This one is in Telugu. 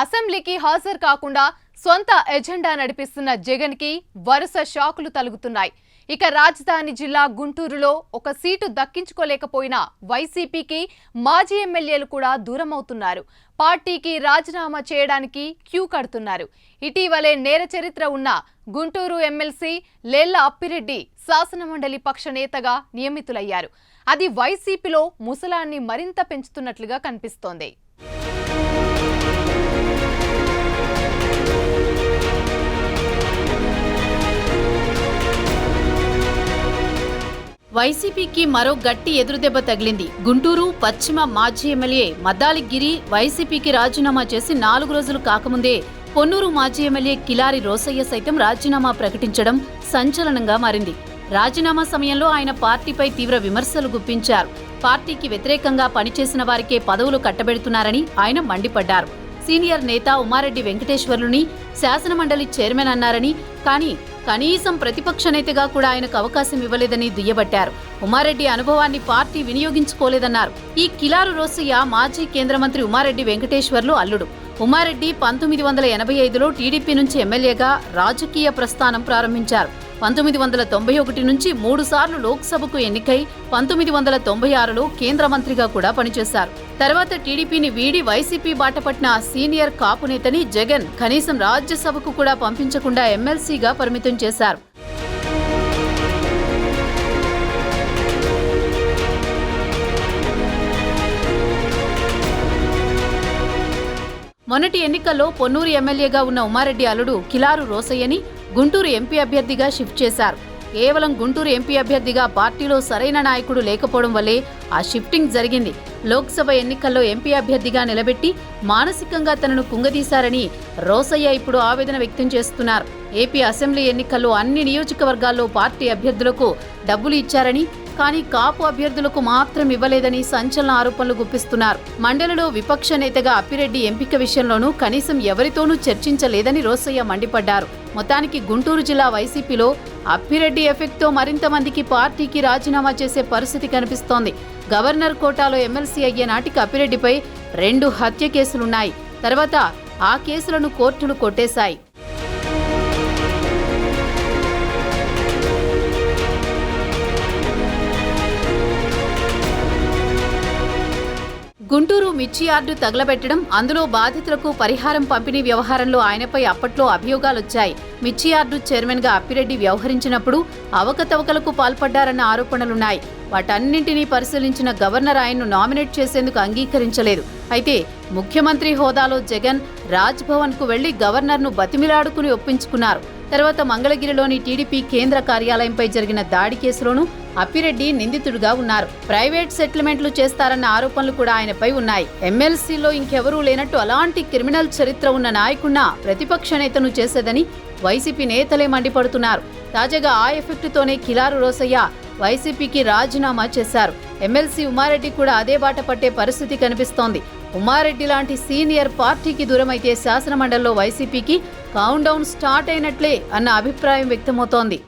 అసెంబ్లీకి హాజరు కాకుండా సొంత ఎజెండా నడిపిస్తున్న జగన్ కి వరుస షాకులు తలుగుతున్నాయి. ఇక రాజధాని జిల్లా గుంటూరులో ఒక సీటు దక్కించుకోలేకపోయిన వైసీపీకి మాజీ ఎమ్మెల్యేలు కూడా దూరమవుతున్నారు. పార్టీకి రాజీనామా చేయడానికి క్యూ కడుతున్నారు. ఇటీవలే నేర చరిత్ర ఉన్న గుంటూరు ఎమ్మెల్సీ లేళ్ల అప్పిరెడ్డి శాసనమండలి పక్ష నేతగా నియమితులయ్యారు. అది వైసీపీలో ముసలాన్ని మరింత పెంచుతున్నట్లుగా కనిపిస్తోంది. వైసీపీకి మరో గట్టి ఎదురుదెబ్బ తగిలింది. గుంటూరు పశ్చిమ మాజీ ఎమ్మెల్యే మద్దాలి గిరి వైసీపీకి రాజీనామా చేసి 4 రోజులు కాకముందే పొన్నూరు మాజీ ఎమ్మెల్యే కిలారి రోసయ్య సైతం రాజీనామా ప్రకటించడం సంచలనంగా మారింది. రాజీనామా సమయంలో ఆయన పార్టీపై తీవ్ర విమర్శలు గుప్పించారు. పార్టీకి వ్యతిరేకంగా పనిచేసిన వారికే పదవులు కట్టబెడుతున్నారని ఆయన మండిపడ్డారు. సీనియర్ నేత ఉమారెడ్డి వెంకటేశ్వర్లుని శాసనమండలి చైర్మన్ అన్నారని, కానీ కనీసం ప్రతిపక్ష నేతగా కూడా ఆయనకు అవకాశం ఇవ్వలేదని దుయ్యబట్టారు. ఉమారెడ్డి అనుభవాన్ని పార్టీ వినియోగించుకోలేదన్నారు. ఈ కిలారు రోసయ్య మాజీ కేంద్ర మంత్రి ఉమారెడ్డి వెంకటేశ్వర్లు అల్లుడు. ఉమారెడ్డి 1985లో టీడీపీ నుంచి ఎమ్మెల్యేగా రాజకీయ ప్రస్థానం ప్రారంభించారు. 1991 నుంచి 3 సార్లు లోక్సభకు ఎన్నికై 1996లో కేంద్ర మంత్రిగా కూడా పనిచేశారు. తర్వాత టీడీపీని వీడి వైసీపీ బాటపట్టిన సీనియర్ కాపు నేతని జగన్ కనీసం రాజ్యసభకు కూడా పంపించకుండా ఎమ్మెల్సీగా పరిమితం చేశారు. మొన్నటి ఎన్నికల్లో పొన్నూరు ఎమ్మెల్యేగా ఉన్న ఉమారెడ్డి అల్లుడు కిలారు రోసయ్యని గుంటూరు ఎంపీ అభ్యర్థిగా షిఫ్ట్ చేశారు. కేవలం గుంటూరు ఎంపీ అభ్యర్థిగా పార్టీలో సరైన నాయకుడు లేకపోవడం వల్లే ఆ షిఫ్టింగ్ జరిగింది. లోక్సభ ఎన్నికల్లో ఎంపీ అభ్యర్థిగా నిలబెట్టి మానసికంగా తనను కుంగదీశారని రోసయ్య ఇప్పుడు ఆవేదన వ్యక్తం చేస్తున్నారు. ఏపీ అసెంబ్లీ ఎన్నికల్లో అన్ని నియోజకవర్గాల్లో పార్టీ అభ్యర్థులకు డబ్బులు ఇచ్చారని, కానీ కాపు అభ్యర్థులకు మాత్రం ఇవ్వలేదని సంచలన ఆరోపణలు గుప్పిస్తున్నారు. మండలిలో విపక్ష నేతగా అప్పిరెడ్డి ఎంపిక విషయంలోనూ కనీసం ఎవరితోనూ చర్చించలేదని రోసయ్య మండిపడ్డారు. మొత్తానికి గుంటూరు జిల్లా వైసీపీలో అప్పిరెడ్డి ఎఫెక్ట్తో మరింత మందికి పార్టీకి రాజీనామా చేసే పరిస్థితి కనిపిస్తోంది. గవర్నర్ కోటాలో ఎమ్మెల్సీ అయ్యే నాటికి అప్పిరెడ్డిపై 2 హత్య కేసులున్నాయి. తర్వాత ఆ కేసులను కోర్టులు కొట్టేశాయి. గుంటూరు మిర్చి యార్డు తగలబెట్టడం, అందులో బాధితులకు పరిహారం పంపిణీ వ్యవహారంలో ఆయనపై అప్పట్లో అభియోగాలొచ్చాయి. మిర్చి యార్డు చైర్మన్గా అప్పిరెడ్డి వ్యవహరించినప్పుడు అవకతవకలకు పాల్పడ్డారన్న ఆరోపణలున్నాయి. వాటన్నింటినీ పరిశీలించిన గవర్నర్ ఆయన్ను నామినేట్ చేసేందుకు అంగీకరించలేదు. అయితే ముఖ్యమంత్రి హోదాలో జగన్ రాజ్భవన్కు వెళ్లి గవర్నర్ను బతిమిలాడుకుని ఒప్పించుకున్నారు. తర్వాత మంగళగిరిలోని టీడీపీ కేంద్ర కార్యాలయంపై జరిగిన దాడి కేసులోనూ అప్పిరెడ్డి నిందితుడిగా ఉన్నారు. ప్రైవేట్ సెటిల్మెంట్లు చేస్తారన్న ఆరోపణలు కూడా ఆయనపై ఉన్నాయి. ఎమ్మెల్సీలో ఇంకెవరూ లేనట్టు అలాంటి క్రిమినల్ చరిత్ర ఉన్న నాయకున్న ప్రతిపక్ష నేతను చేసేదని వైసీపీ నేతలే మండిపడుతున్నారు. తాజాగా ఆ ఎఫెక్టుతోనే కిలారు రోసయ్య వైసీపీకి రాజీనామా చేశారు. ఎమ్మెల్సీ ఉమారెడ్డి కూడా అదే బాట పట్టే పరిస్థితి కనిపిస్తోంది. ఉమారెడ్డి లాంటి సీనియర్ పార్టీకి దూరమైతే శాసనమండలిలో వైసీపీకి కౌంట్ డౌన్ స్టార్ట్ అయినట్లే అన్న అభిప్రాయం వ్యక్తమవుతోంది.